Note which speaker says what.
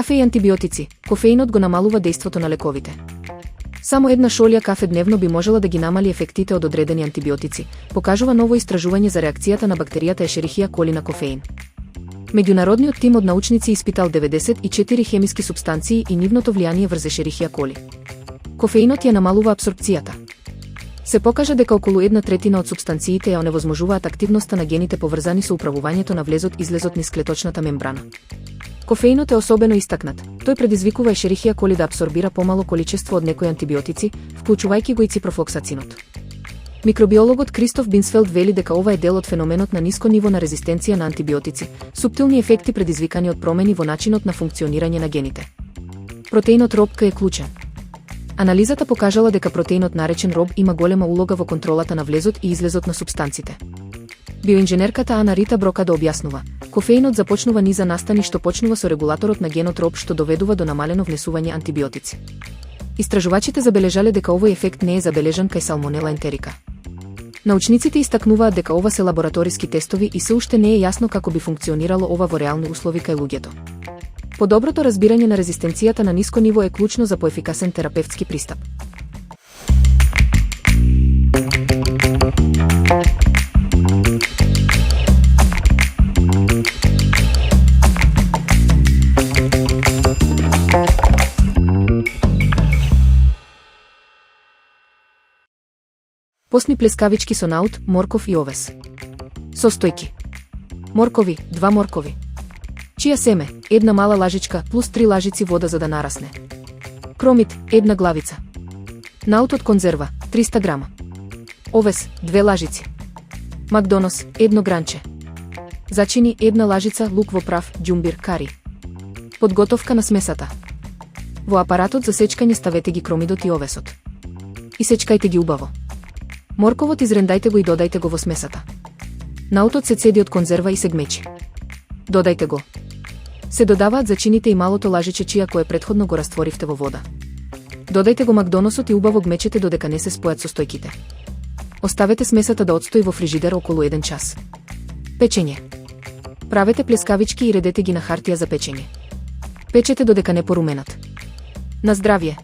Speaker 1: Кафе и антибиотици. Кофеинот го намалува дејството на лековите. Само една шолја кафе дневно би можела да ги намали ефектите од одредени антибиотици, покажува ново истражување за реакцијата на бактеријата Ешерихија коли на кофеин. Меѓународниот тим од научници испитал 94 хемиски супстанции и нивното влијание врз Ешерихија коли. Кофеинот ја намалува апсорбцијата. Се покажа дека околу 1/3 од супстанциите ја оневозможуваат активноста на гените поврзани со управувањето на влезот-излезот низ клеточната мембрана. Кофеинот е особено истакнат. Тој предизвикува Ешерихија коли да апсорбира помало количество од некои антибиотици, вклучувајќи го и ципрофлоксацинот. Микробиологот Кристоф Бинсфелд вели дека ова е дел од феноменот на ниско ниво на резистенција на антибиотици, суптилни ефекти предизвикани од промени во начинот на функционирање на гените. Протеинот РОБ е клучен. Анализата покажала дека протеинот наречен РОБ има голема улога во контролата на влезот и излезот на супстанците. Биоинженерката Ана Рита Брокадо објаснува: кофеинот започнува низа настани што почнува со регулаторот на генот РОБ што доведува до намалено внесување антибиотици. Истражувачите забележале дека овој ефект не е забележан кај Салмонела ентерика. Научниците истакнуваат дека ова се лабораториски тестови и се уште не е јасно како би функционирало ова во реални услови кај луѓето. Подоброто разбирање на резистенцијата на ниско ниво е клучно за поефикасен терапевтски пристап. Посни плескавички со наут, морков и овес. Состојки: моркови, 2 моркови. Чија семе, 1 мала лажичка плюс 3 лажици вода за да нарасне. Кромит, 1 главица. Наут од конзерва, 300 грама. Овес, 2 лажици. Макдонос, 1 гранче. Зачини, 1 лажица лук во прав, џумбир, кари. Подготовка на смесата. Во апаратот за сечкање ставете ги кромидот и овесот. И сечкајте ги убаво. Морковот изрендајте го и додајте го во смесата. Наутот се цеди од конзерва и се гмечи. Додајте го. Се додаваат зачините и малото лажиче чија кое претходно го растворивте во вода. Додајте го макдоносот и убаво гмечете додека не се спојат состојките. Оставете смесата да отстои во фрижидер околу 1 час. Печење. Правете плескавички и редете ги на хартија за печење. Печете додека не поруменат. На здравје!